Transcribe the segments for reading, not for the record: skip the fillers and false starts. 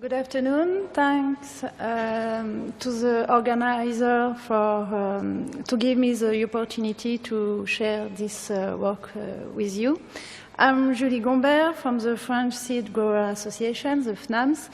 Good afternoon. Thanks to the organizer for to give me the opportunity to share this work with you. I'm Julie Gombert from the French Seed Grower Association, the FNAMS,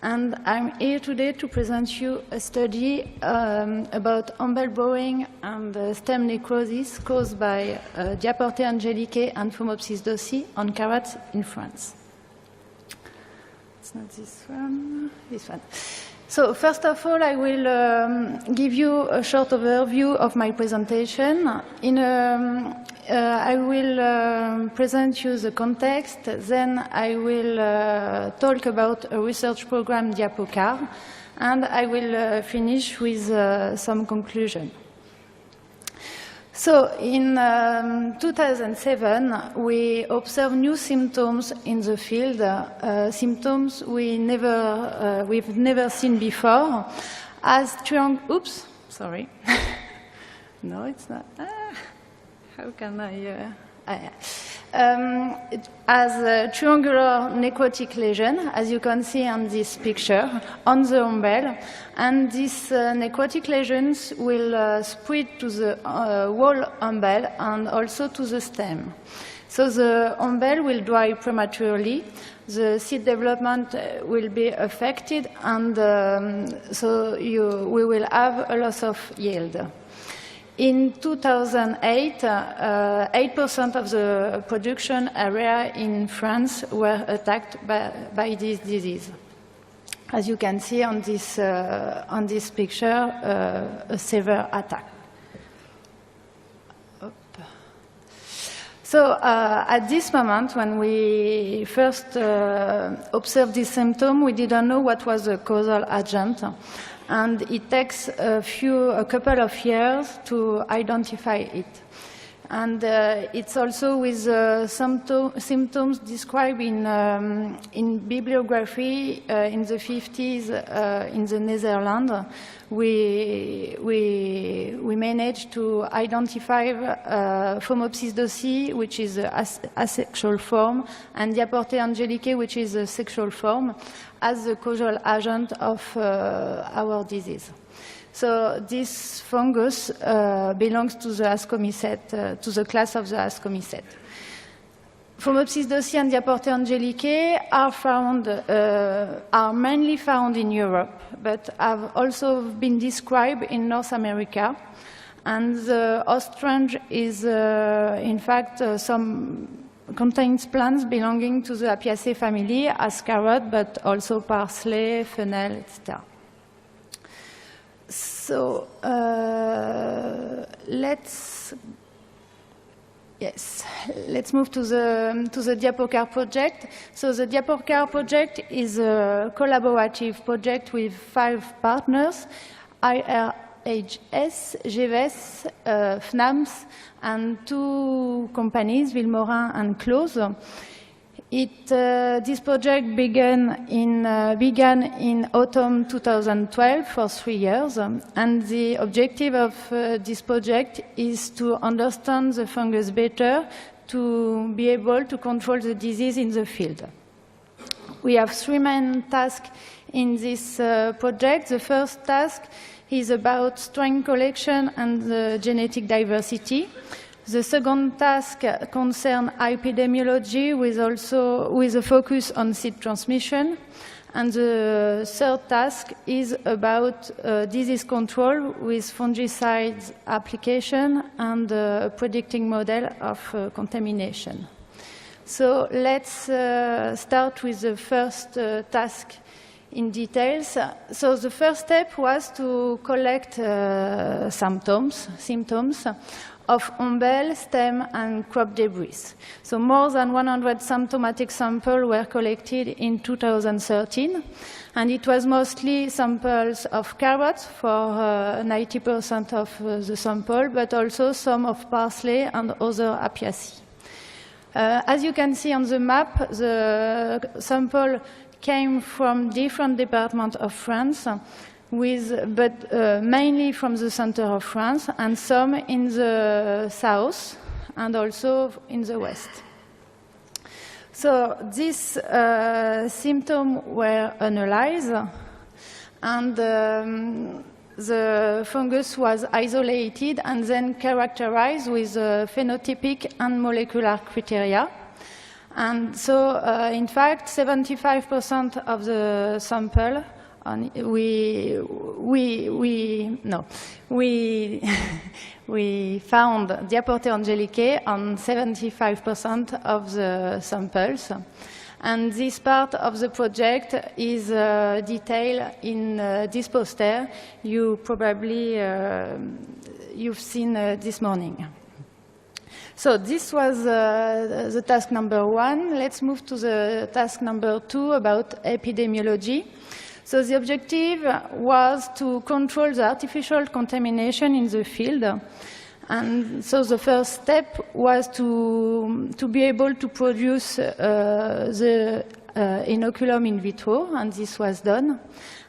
and I'm here today to present you a study about Umbel bowing and stem necrosis caused by Diaporthe angelicae and Phomopsis dauci on carrots in France. It's not this one, this one. So first of all, I will give you a short overview of my presentation. I will present you the context, then I will talk about a research program, Diaporthe, and I will finish with some conclusion. So in 2007, we observed new symptoms in the field, symptoms we've never seen before, as oops, sorry. No, it's not. How can I? As a triangular necrotic lesion, as you can see on this picture, on the umbel, and these necrotic lesions will spread to the whole umbel and also to the stem. So the umbel will dry prematurely, the seed development will be affected, and so we will have a loss of yield. In 2008, 8% of the production area in France were attacked by this disease. As you can see on this picture, a severe attack. So at this moment, when we first observed this symptom, we didn't know what was the causal agent. And it takes a couple of years to identify it. And it's also with symptoms described in bibliography in the 50s in the Netherlands. We managed to identify Phomopsis dauci, which is an asexual form, and Diaporthe angelicae, which is a sexual form, as the causal agent of our disease. So this fungus belongs to the Ascomycete, to the class of the Ascomycete. Phomopsis dauci and Diaporthe angelicae are mainly found in Europe, but have also been described in North America. And the host range is, in fact, contains plants belonging to the Apiaceae family, as carotte, but also parsley, fennel, etc. So let's move to the Diaporthe project. So the Diaporthe project is a collaborative project with 5 partners: IRHS, GVS, FNAMS, and 2 companies, Villemorin and Close. This project began in autumn 2012 for 3 years, and the objective of this project is to understand the fungus better, to be able to control the disease in the field. We have 3 main tasks in this project. The first task is about strain collection and genetic diversity. The second task concerns epidemiology with a focus on seed transmission. And the third task is about disease control with fungicides application and a predicting model of contamination. So let's start with the first task in details. So the first step was to collect symptoms of umbel, stem, and crop debris. So more than 100 symptomatic samples were collected in 2013, and it was mostly samples of carrots for 90% of the sample, but also some of parsley and other Apiaceae. As you can see on the map, the sample came from different departments of France, but mainly from the center of France, and some in the south and also in the west. So these symptoms were analyzed, and the fungus was isolated and then characterized with phenotypic and molecular criteria. And so, in fact, 75% of the sample, we found Diaporthe angelicae on 75% of the samples. And this part of the project is detailed in this poster you probably you've seen this morning. So this was the task number 1. Let's move to the task number 2 about epidemiology. So the objective was to control the artificial contamination in the field. And so the first step was to be able to produce the inoculum in vitro, and this was done.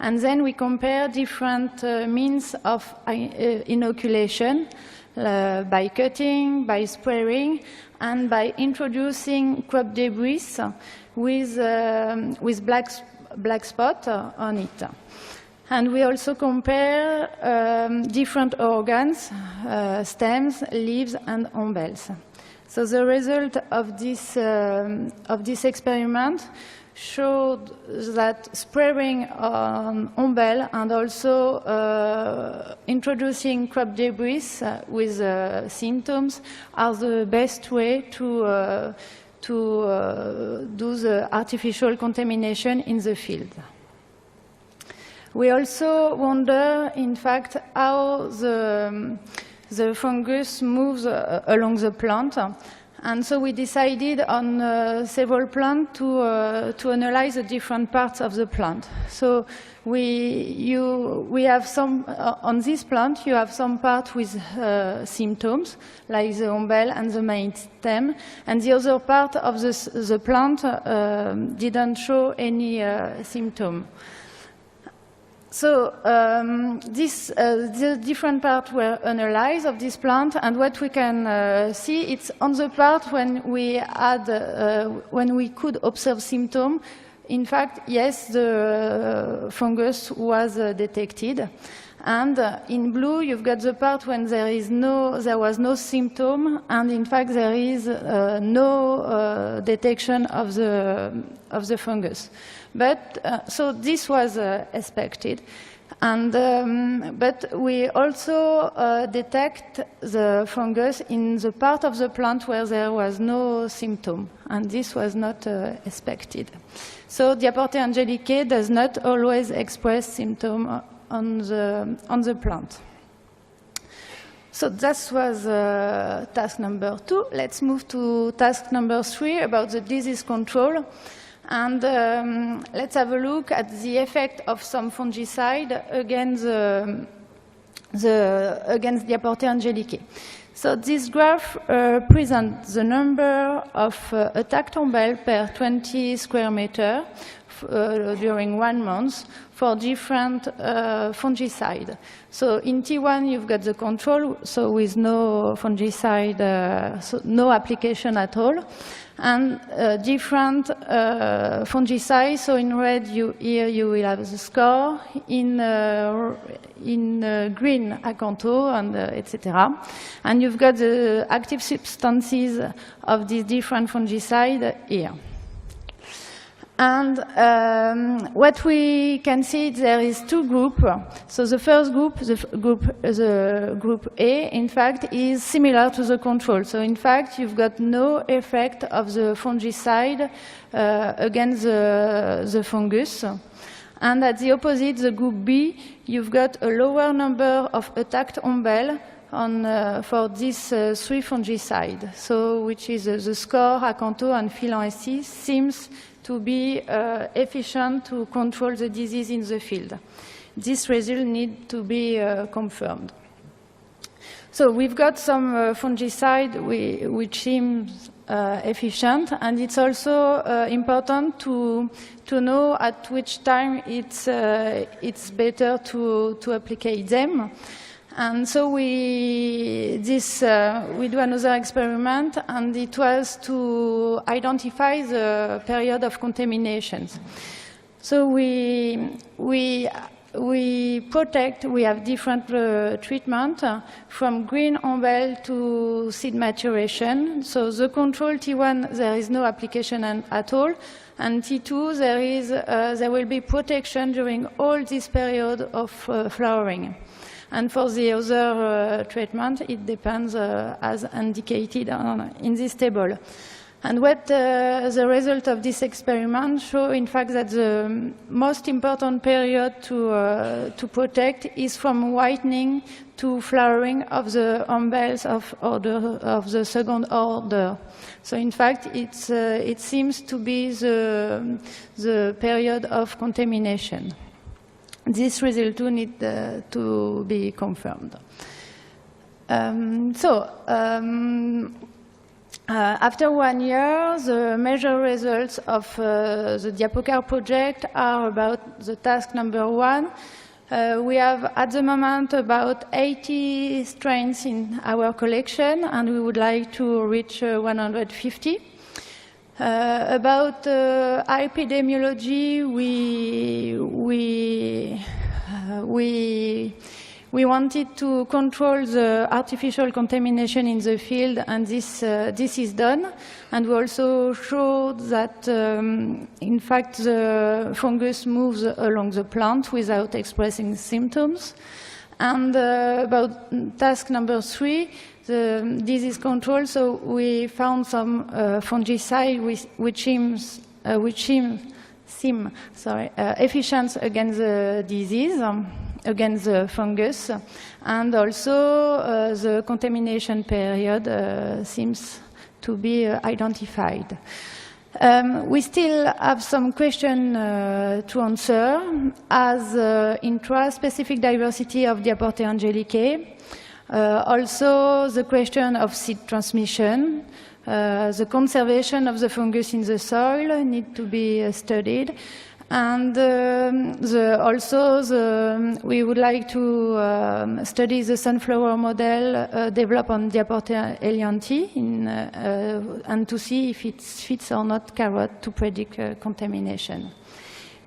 And then we compare different means of inoculation by cutting, by spraying, and by introducing crop debris with black spot on it. And we also compare different organs, stems, leaves, and umbels. So the result of this experiment showed that spraying on umbel and also introducing crop debris with symptoms are the best way to do the artificial contamination in the field. We also wonder, in fact, how the fungus moves along the plant. And so we decided on several plants to analyze the different parts of the plant. So we have some, on this plant, you have some part with symptoms, like the umbel and the main stem, and the other part of the plant didn't show any symptom. So the different parts were analyzed of this plant, and what we can see, it's on the part when we could observe symptoms. In fact, yes, the fungus was detected. And in blue, you've got the part when there was no symptom, and in fact, there is no detection of the fungus. But so this was expected, and but we also detect the fungus in the part of the plant where there was no symptom, and this was not expected. So Diaporthe angelicae does not always express symptoms on the plant. So that was task number 2. Let's move to task number 3 about the disease control. And let's have a look at the effect of some fungicide against against Diaporthe angelicae. So this graph presents the number of attacked umbel per 20 square meter during 1 month for different fungicide. So in T1 you've got the control, so with no fungicide, so no application at all, and different fungicides. So in red here you will have the score, in green acanto, and etc. And you've got the active substances of these different fungicides here. And what we can see, there is 2 groups. So the first group, the group A, in fact, is similar to the control. So in fact, you've got no effect of the fungicide against the fungus. And at the opposite, the group B, you've got a lower number of attacked umbel for these 3 fungicides. So which is the score, acanto, and filan SC seems to be efficient to control the disease in the field. This result needs to be confirmed. So we've got some fungicide which seems efficient, and it's also important to know at which time it's better to apply them. And so we do another experiment, and it was to identify the period of contaminations. So we have different treatment from green Umbel to seed maturation. So the control T1, there is no application at all. And T2, there will be protection during all this period of flowering. And for the other treatment, it depends as indicated in this table. And what the result of this experiment show, in fact, that the most important period to protect is from whitening to flowering of the umbels of the second order. So, in fact, it seems to be the period of contamination. This result too needs to be confirmed. After 1 year, the major results of the Diaporthe project are about the task number 1. We have at the moment about 80 strains in our collection, and we would like to reach 150. About epidemiology, we wanted to control the artificial contamination in the field, and this is done. And we also showed that, in fact, the fungus moves along the plant without expressing symptoms. And about task number 3, the disease control, so we found some fungicide which seem efficient against the disease, against the fungus, and also the contamination period seems to be identified. We still have some questions to answer, as intra-specific diversity of Diaporthe angelicae, also the question of seed transmission, the conservation of the fungus in the soil need to be studied, and we would like to study the sunflower model developed on Diaporthe elianthi and to see if it fits or not carotte to predict contamination.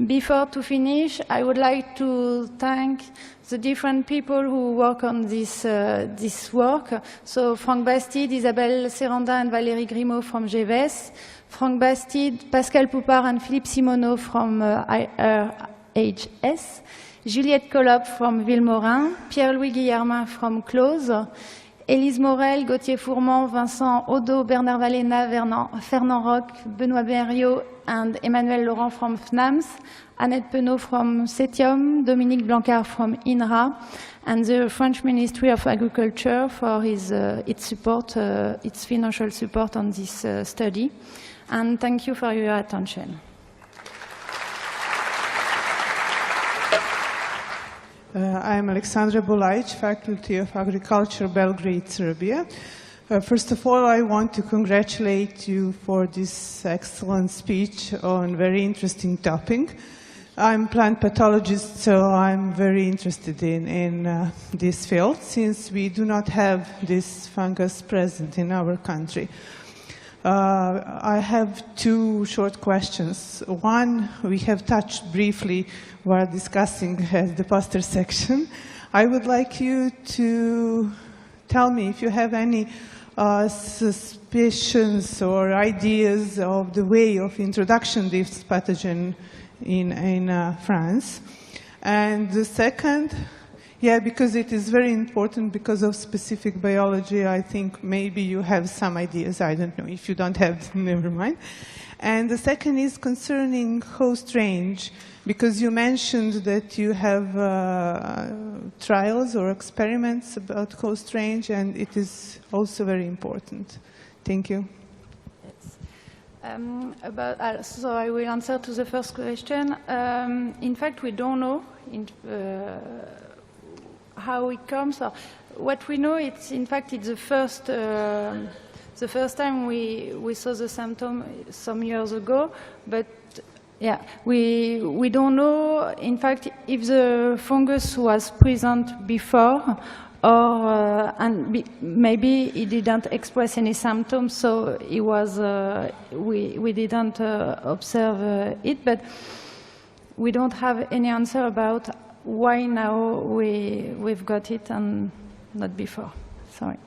Before to finish, I would like to thank the different people who work on this work. So Franck Bastide, Isabelle Serranda and Valérie Grimaud from GVS, Franck Bastide, Pascal Poupard and Philippe Simoneau from IRHS, Juliette Collop from Villemorin, Pierre-Louis Guillermin from Close, Élise Morel, Gauthier Fourmont, Vincent Odo, Bernard Valena, Fernand Roch, Benoît Berriot, and Emmanuel Laurent from FNAMS, Annette Penaud from Cetium, Dominique Blancard from INRA, and the French Ministry of Agriculture for its support, its financial support on this study. And thank you for your attention. I'm Alexandra Bulajic, Faculty of Agriculture, Belgrade, Serbia. First of all, I want to congratulate you for this excellent speech on a very interesting topic. I'm a plant pathologist, so I'm very interested in this field, since we do not have this fungus present in our country. I have two short questions. One, we have touched briefly while discussing the poster section. I would like you to tell me if you have any suspicions or ideas of the way of introduction of this pathogen in France. And the second, because it is very important because of specific biology, I think maybe you have some ideas. I don't know. If you don't have, never mind. And the second is concerning host range, because you mentioned that you have trials or experiments about host range, and it is also very important. Thank you. Yes. So I will answer to the first question. In fact, we don't know how it comes. What we know, it's in fact it's the first time we saw the symptom some years ago, but yeah, we don't know, in fact, if the fungus was present before or maybe he didn't express any symptoms, so he was, we didn't observe it, but we don't have any answer about why now we've got it and not before. Sorry.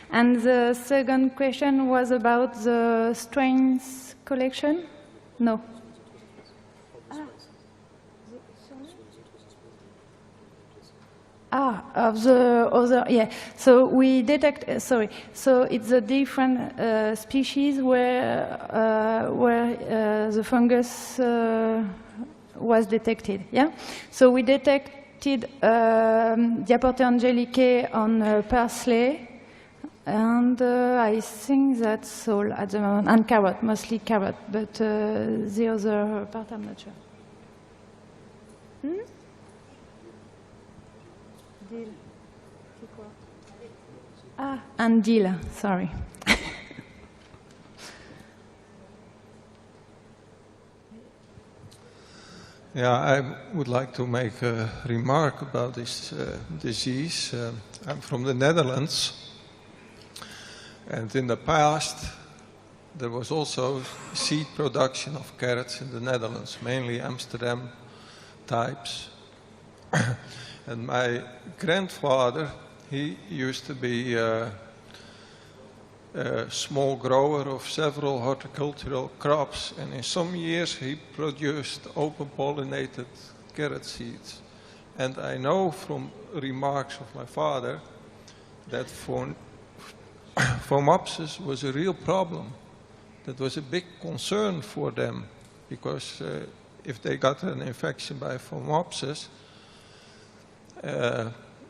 And the second question was about the strains collection? No. Of the other, yeah. So we detect, sorry, so it's a different species where the fungus was detected, yeah? So we detected Diaporthe angelicae on parsley, and I think that's all at the moment, and carotte, mostly carotte, but the other part I'm not sure. And dill, sorry. Yeah, I would like to make a remark about this disease. I'm from the Netherlands, and in the past there was also seed production of carrots in the Netherlands, mainly Amsterdam types. And my grandfather, he used to be a small grower of several horticultural crops, and in some years he produced open-pollinated carrot seeds. And I know from remarks of my father that Phomopsis was a real problem. That was a big concern for them, because if they got an infection by Phomopsis,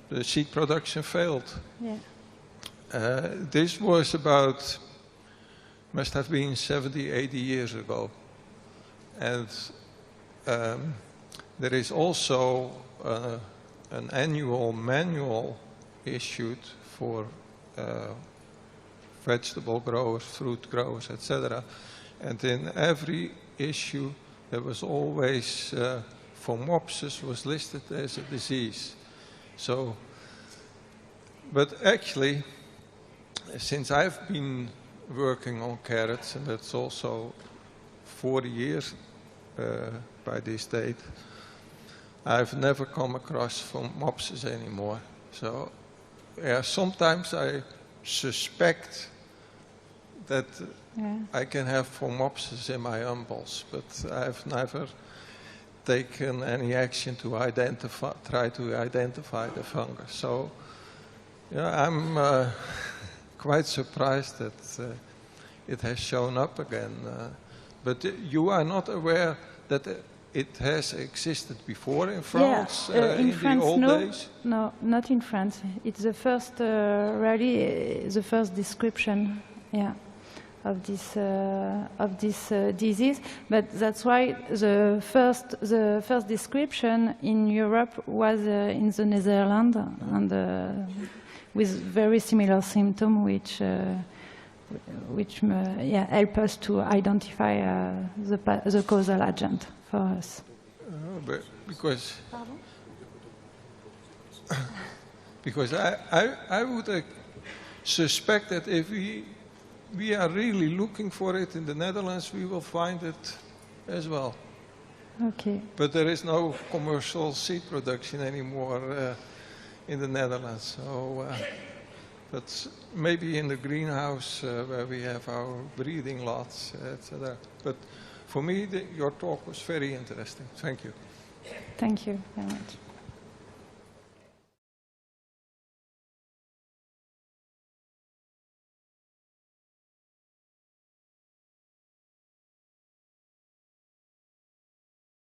the seed production failed. Yeah. This was about, must have been 70, 80 years ago. And there is also an annual manual issued for vegetable growers, fruit growers, etc. And in every issue there was always Phomopsis was listed as a disease. So, but actually, since I've been working on carrots, and that's also 40 years by this date, I've never come across Phomopsis anymore. So, yeah, sometimes I suspect that I can have Phomopsis in my umbels, but I've never taken any action to try to identify the fungus. So, yeah, I'm quite surprised that it has shown up again. But you are not aware that it has existed before in France, in France, the old days? No, not in France. It's the first, really, the first description, yeah, of this disease. But that's why the first description in Europe was in the Netherlands, and with very similar symptoms, which help us to identify the causal agent for us. But because I would suspect that if we are really looking for it in the Netherlands, we will find it as well. Okay. But there is no commercial seed production anymore in the Netherlands. So, but maybe in the greenhouse where we have our breeding lots, etc. But for me, your talk was very interesting. Thank you. Thank you very much.